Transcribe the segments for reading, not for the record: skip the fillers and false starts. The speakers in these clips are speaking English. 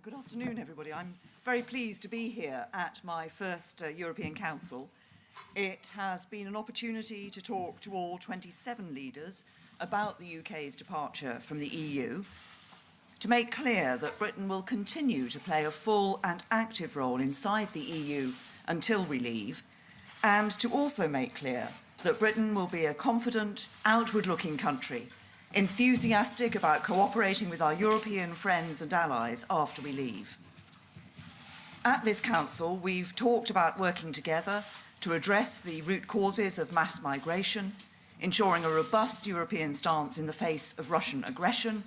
Good afternoon, everybody. I'm very pleased to be here at my first European Council. It has been an opportunity to talk to all 27 leaders about the UK's departure from the EU, to make clear that Britain will continue to play a full and active role inside the EU until we leave, and to also make clear that Britain will be a confident, outward-looking country, enthusiastic about cooperating with our European friends and allies after we leave. At this Council, we've talked about working together to address the root causes of mass migration, ensuring a robust European stance in the face of Russian aggression,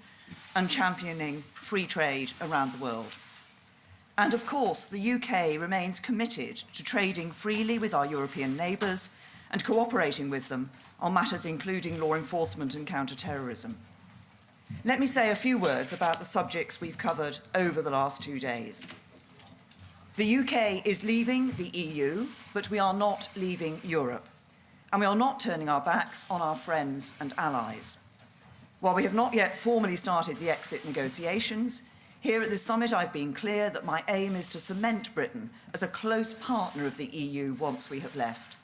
and championing free trade around the world. And of course, the UK remains committed to trading freely with our European neighbours and cooperating with them on matters including law enforcement and counter-terrorism. Let me say a few words about the subjects we've covered over the last 2 days. The UK is leaving the EU, but we are not leaving Europe, and we are not turning our backs on our friends and allies. While we have not yet formally started the exit negotiations, here at this summit I've been clear that my aim is to cement Britain as a close partner of the EU once we have left.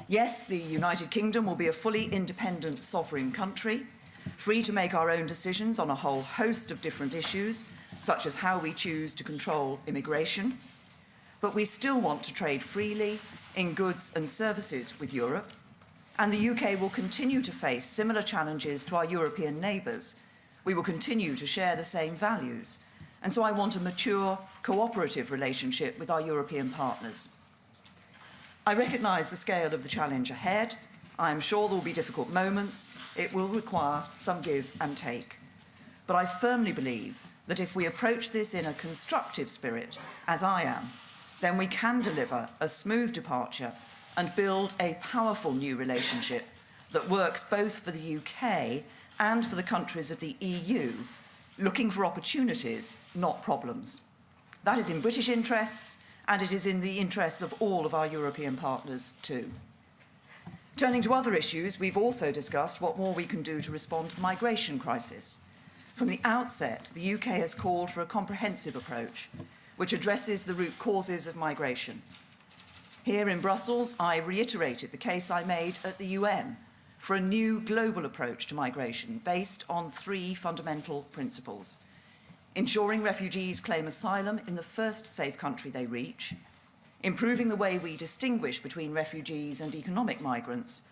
Yes, the United Kingdom will be a fully independent sovereign country, free to make our own decisions on a whole host of different issues, such as how we choose to control immigration. But we still want to trade freely in goods and services with Europe, and the UK will continue to face similar challenges to our European neighbours. We will continue to share the same values, and so I want a mature, cooperative relationship with our European partners. I recognise the scale of the challenge ahead. I am sure there will be difficult moments. It will require some give and take. But I firmly believe that if we approach this in a constructive spirit, as I am, then we can deliver a smooth departure and build a powerful new relationship that works both for the UK and for the countries of the EU, looking for opportunities, not problems. That is in British interests, and it is in the interests of all of our European partners too. Turning to other issues, we've also discussed what more we can do to respond to the migration crisis. From the outset, the UK has called for a comprehensive approach, which addresses the root causes of migration. Here in Brussels, I reiterated the case I made at the UN for a new global approach to migration based on 3 fundamental principles: ensuring refugees claim asylum in the first safe country they reach, improving the way we distinguish between refugees and economic migrants,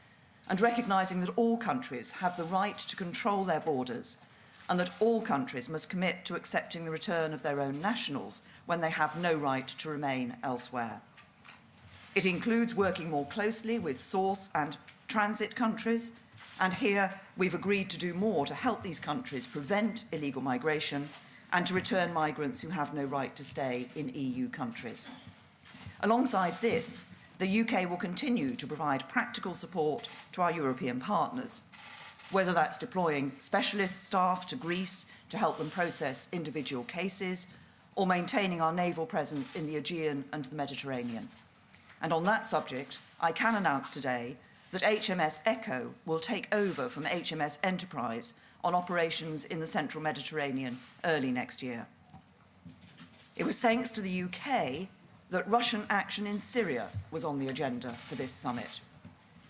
and recognising that all countries have the right to control their borders and that all countries must commit to accepting the return of their own nationals when they have no right to remain elsewhere. It includes working more closely with source and transit countries, and here we've agreed to do more to help these countries prevent illegal migration and to return migrants who have no right to stay in EU countries. Alongside this, the UK will continue to provide practical support to our European partners, whether that's deploying specialist staff to Greece to help them process individual cases, or maintaining our naval presence in the Aegean and the Mediterranean. And on that subject, I can announce today that HMS Echo will take over from HMS Enterprise on operations in the central Mediterranean early next year. It was thanks to the UK that Russian action in Syria was on the agenda for this summit.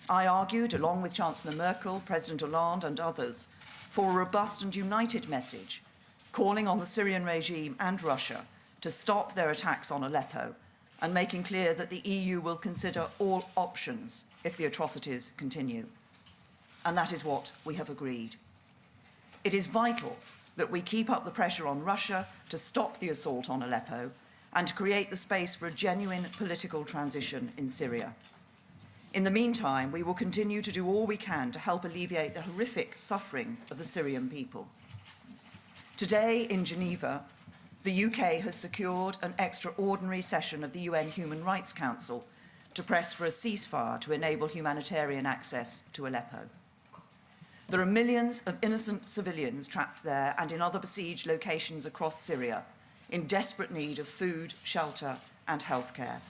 I argued, along with Chancellor Merkel, President Hollande and others, for a robust and united message, calling on the Syrian regime and Russia to stop their attacks on Aleppo and making clear that the EU will consider all options if the atrocities continue. And that is what we have agreed. It is vital that we keep up the pressure on Russia to stop the assault on Aleppo and to create the space for a genuine political transition in Syria. In the meantime, we will continue to do all we can to help alleviate the horrific suffering of the Syrian people. Today in Geneva, the UK has secured an extraordinary session of the UN Human Rights Council to press for a ceasefire to enable humanitarian access to Aleppo. There are millions of innocent civilians trapped there and in other besieged locations across Syria in desperate need of food, shelter and healthcare.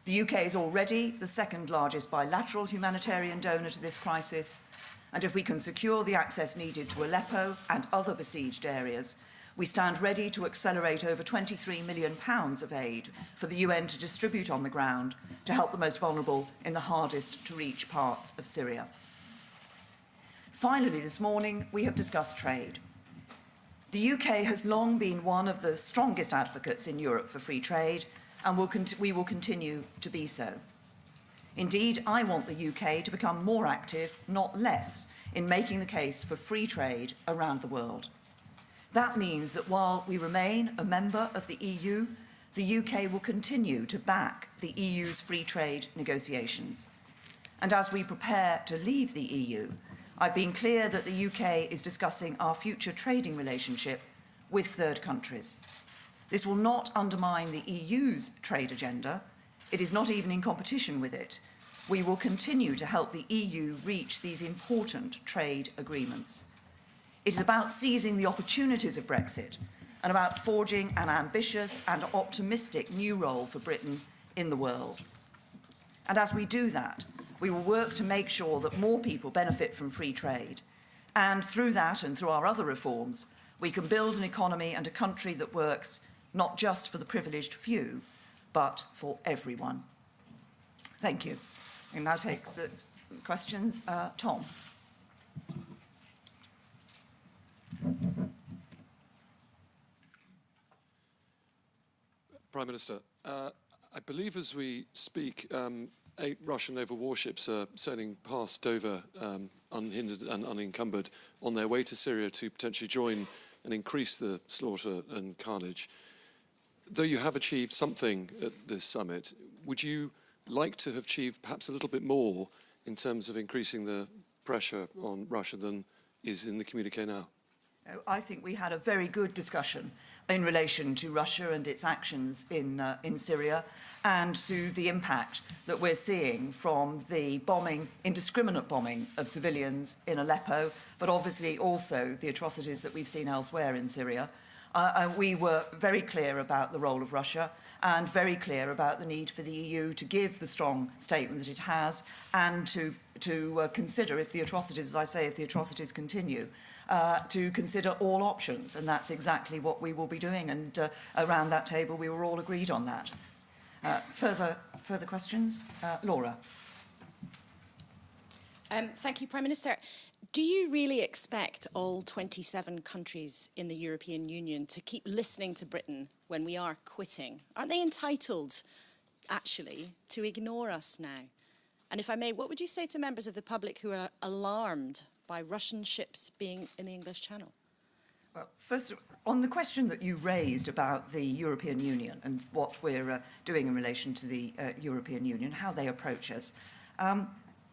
The UK is already the second largest bilateral humanitarian donor to this crisis, and if we can secure the access needed to Aleppo and other besieged areas, We stand ready to accelerate over £23 million of aid for the UN to distribute on the ground to help the most vulnerable in the hardest to reach parts of Syria. Finally, this morning, we have discussed trade. The UK has long been one of the strongest advocates in Europe for free trade, and we will continue to be so. Indeed, I want the UK to become more active, not less, in making the case for free trade around the world. That means that while we remain a member of the EU, the UK will continue to back the EU's free trade negotiations. And as we prepare to leave the EU, I've been clear that the UK is discussing our future trading relationship with third countries. This will not undermine the EU's trade agenda. It is not even in competition with it. We will continue to help the EU reach these important trade agreements. It is about seizing the opportunities of Brexit and about forging an ambitious and optimistic new role for Britain in the world. And as we do that, we will work to make sure that more people benefit from free trade. And through that and through our other reforms, we can build an economy and a country that works not just for the privileged few, but for everyone. Thank you. We now take questions. Tom. Prime Minister, I believe as we speak, 8 Russian naval warships are sailing past Dover unhindered and unencumbered on their way to Syria to potentially join and increase the slaughter and carnage. Though you have achieved something at this summit, would you like to have achieved perhaps a little bit more in terms of increasing the pressure on Russia than is in the communiqué now? I think we had a very good discussion in relation to Russia and its actions in Syria and to the impact that we're seeing from the bombing, indiscriminate bombing of civilians in Aleppo, but obviously also the atrocities that we've seen elsewhere in Syria. We were very clear about the role of Russia and very clear about the need for the EU to give the strong statement that it has and to consider, if the atrocities, as I say, if the atrocities continue, to consider all options, and that's exactly what we will be doing, and around that table we were all agreed on that. Further questions? Laura. Thank you, Prime Minister. Do you really expect all 27 countries in the European Union to keep listening to Britain when we are quitting? Aren't they entitled, actually, to ignore us now? And if I may, what would you say to members of the public who are alarmed by Russian ships being in the English Channel? Well, first, on the question that you raised about the European Union and what we're doing in relation to the European Union, how they approach us,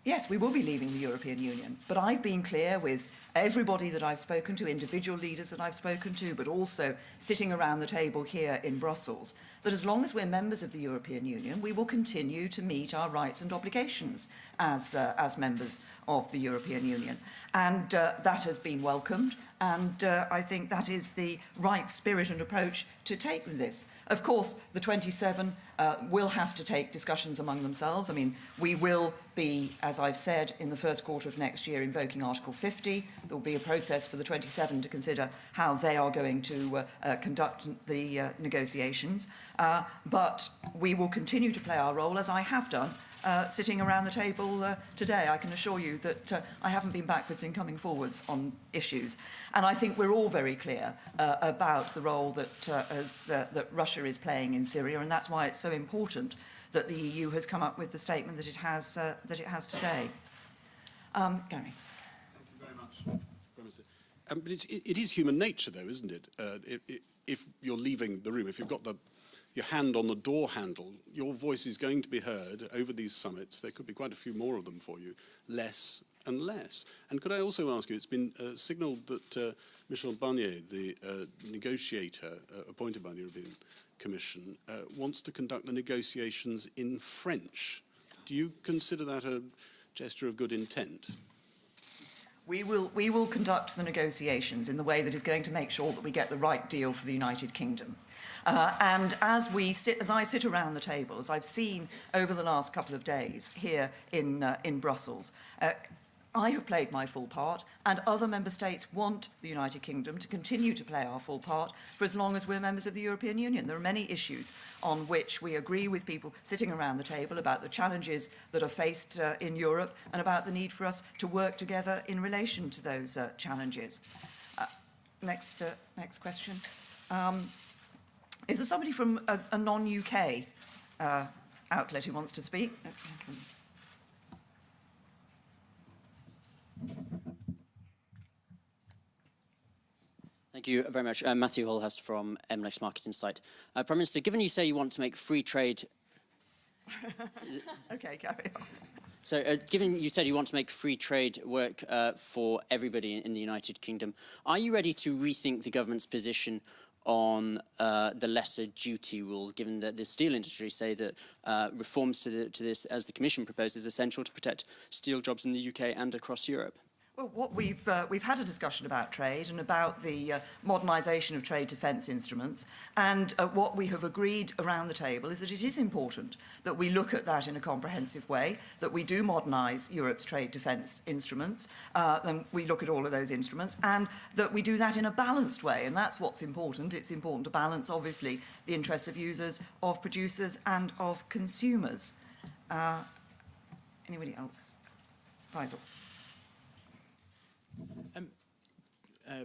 yes, we will be leaving the European Union, but I've been clear with everybody that I've spoken to, individual leaders that I've spoken to, but also sitting around the table here in Brussels, that as long as we're members of the European Union, we will continue to meet our rights and obligations as members of the European Union. And that has been welcomed, and I think that is the right spirit and approach to take with this. Of course, the 27 will have to take discussions among themselves. I mean, we will be, as I've said, in the first quarter of next year invoking Article 50. There will be a process for the 27 to consider how they are going to conduct the negotiations. But we will continue to play our role, as I have done, sitting around the table today. I can assure you that I haven't been backwards in coming forwards on issues. And I think we're all very clear about the role that, that Russia is playing in Syria, and that's why it's so important that the EU has come up with the statement that it has today. Gary. Thank you very much, Prime Minister. But it is human nature, though, isn't it? If you're leaving the room, if you've got your hand on the door handle, your voice is going to be heard over these summits. There could be quite a few more of them for you, less and less. And could I also ask you, it's been signalled that Michel Barnier, the negotiator appointed by the European Commission, wants to conduct the negotiations in French. Do you consider that a gesture of good intent? We will conduct the negotiations in the way that is going to make sure that we get the right deal for the United Kingdom. And as I sit around the table, as I've seen over the last couple of days here in Brussels, I have played my full part, and other member states want the United Kingdom to continue to play our full part for as long as we're members of the European Union. There are many issues on which we agree with people sitting around the table about the challenges that are faced in Europe and about the need for us to work together in relation to those challenges. Next question. Is there somebody from a non-UK outlet who wants to speak? Thank you very much. Matthew Holhurst from MLEX Market Insight. Prime Minister, given you say you want to make free trade... Okay, carry on. So, given you said you want to make free trade work for everybody in the United Kingdom, are you ready to rethink the government's position on the lesser duty rule, given that the steel industry say that reforms to this, as the Commission proposes, is essential to protect steel jobs in the UK and across Europe? Well, what we've had a discussion about trade and about the modernisation of trade defence instruments, and what we have agreed around the table is that it is important that we look at that in a comprehensive way, that we do modernise Europe's trade defence instruments, and we look at all of those instruments, and that we do that in a balanced way, and that's what's important. It's important to balance, obviously, the interests of users, of producers, and of consumers. Anybody else? Faisal.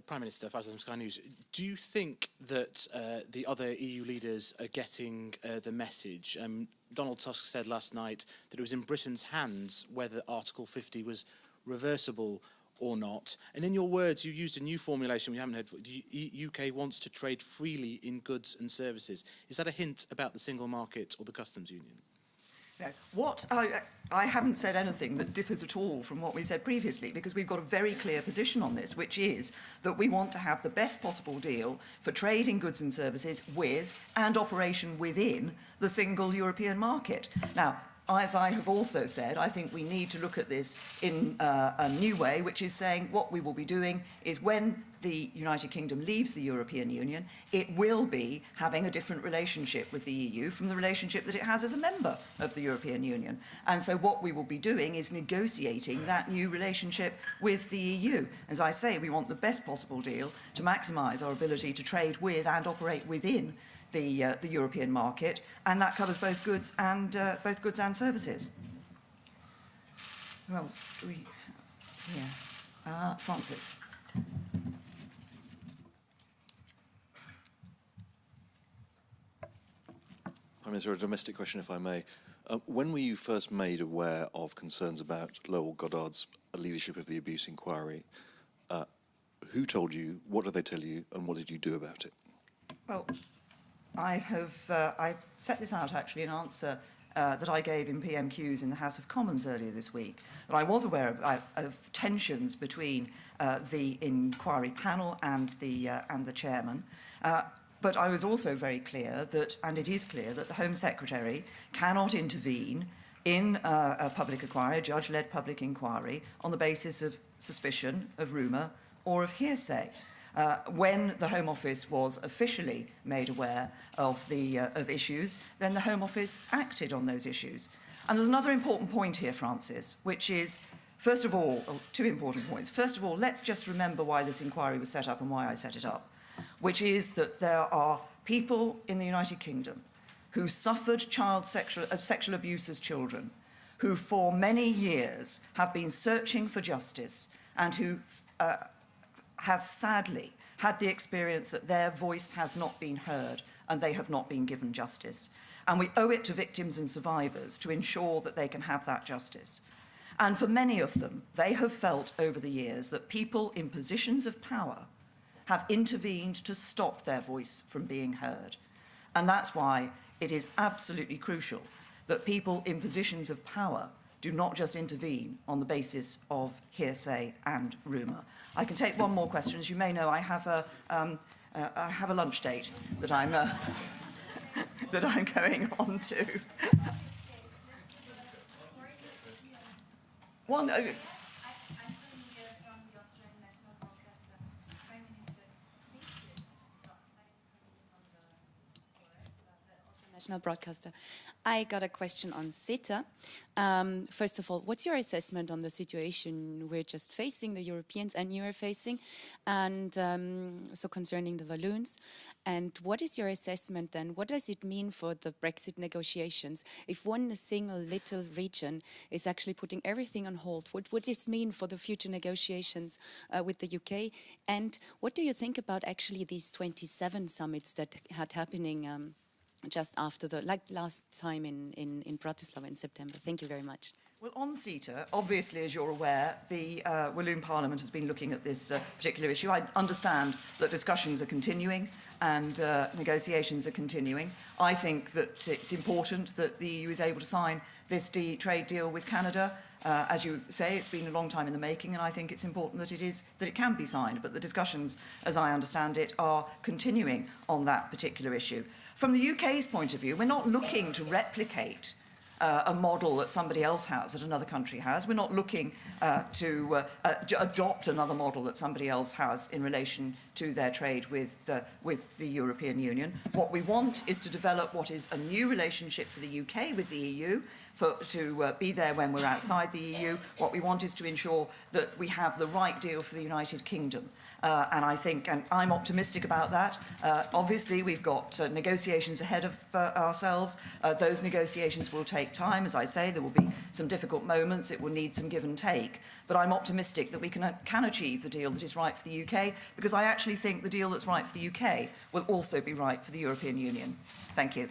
Prime Minister, Faisal from Sky News, do you think that the other EU leaders are getting the message? Donald Tusk said last night that it was in Britain's hands whether Article 50 was reversible or not. And in your words, you used a new formulation we haven't heard. The UK wants to trade freely in goods and services. Is that a hint about the single market or the customs union? No. I haven't said anything that differs at all from what we said previously, because we've got a very clear position on this, which is that we want to have the best possible deal for trade in goods and services with and operation within the single European market. Now, as I have also said, I think we need to look at this in a new way, which is saying what we will be doing is when the United Kingdom leaves the European Union, it will be having a different relationship with the EU from the relationship that it has as a member of the European Union. And so what we will be doing is negotiating that new relationship with the EU. As I say, we want the best possible deal to maximise our ability to trade with and operate within the European market, and that covers both goods and services. Who else do we have here? Francis. Prime Minister, a domestic question, if I may. When were you first made aware of concerns about Lowell Goddard's leadership of the abuse inquiry? Who told you, what did they tell you, and what did you do about it? Well, I set this out actually in answer that I gave in PMQs in the House of Commons earlier this week, that I was aware of tensions between the inquiry panel and the chairman. But I was also very clear that, and it is clear, that the Home Secretary cannot intervene in a public inquiry, a judge-led public inquiry, on the basis of suspicion, of rumour, or of hearsay. When the Home Office was officially made aware of issues, then the Home Office acted on those issues. And there's another important point here, Francis, which is, first of all, two important points. First of all, let's just remember why this inquiry was set up and why I set it up, which is that there are people in the United Kingdom who suffered sexual abuse as children, who for many years have been searching for justice and who have sadly had the experience that their voice has not been heard and they have not been given justice. And we owe it to victims and survivors to ensure that they can have that justice. And for many of them, they have felt over the years that people in positions of power have intervened to stop their voice from being heard. And that's why it is absolutely crucial that people in positions of power do not just intervene on the basis of hearsay and rumour. I can take one more question. As you may know, I have a lunch date that I'm that I'm going on to. One. national broadcaster. I got a question on CETA. First of all, what's your assessment on the situation we're just facing, the Europeans and you are facing, and so concerning the balloons? And what is your assessment then? What does it mean for the Brexit negotiations? If one single little region is actually putting everything on hold, what would this mean for the future negotiations with the UK? And what do you think about actually these 27 summits that had happening just after like last time in Bratislava in September? Thank you very much. Well, on CETA, obviously, as you're aware, the Walloon Parliament has been looking at this particular issue. I understand that discussions are continuing and negotiations are continuing. I think that it's important that the EU is able to sign this trade deal with Canada. As you say, it's been a long time in the making, and I think it's important that it can be signed. But the discussions, as I understand it, are continuing on that particular issue. From the UK's point of view, we're not looking to replicate a model that somebody else has, that another country has. We're not looking to adopt another model that somebody else has in relation to their trade with the European Union. What we want is to develop what is a new relationship for the UK with the EU, to be there when we're outside the EU. What we want is to ensure that we have the right deal for the United Kingdom. And I'm optimistic about that. Obviously, we've got negotiations ahead of ourselves. Those negotiations will take time. As I say, there will be some difficult moments. It will need some give and take. But I'm optimistic that we can achieve the deal that is right for the UK, because I actually think the deal that's right for the UK will also be right for the European Union. Thank you.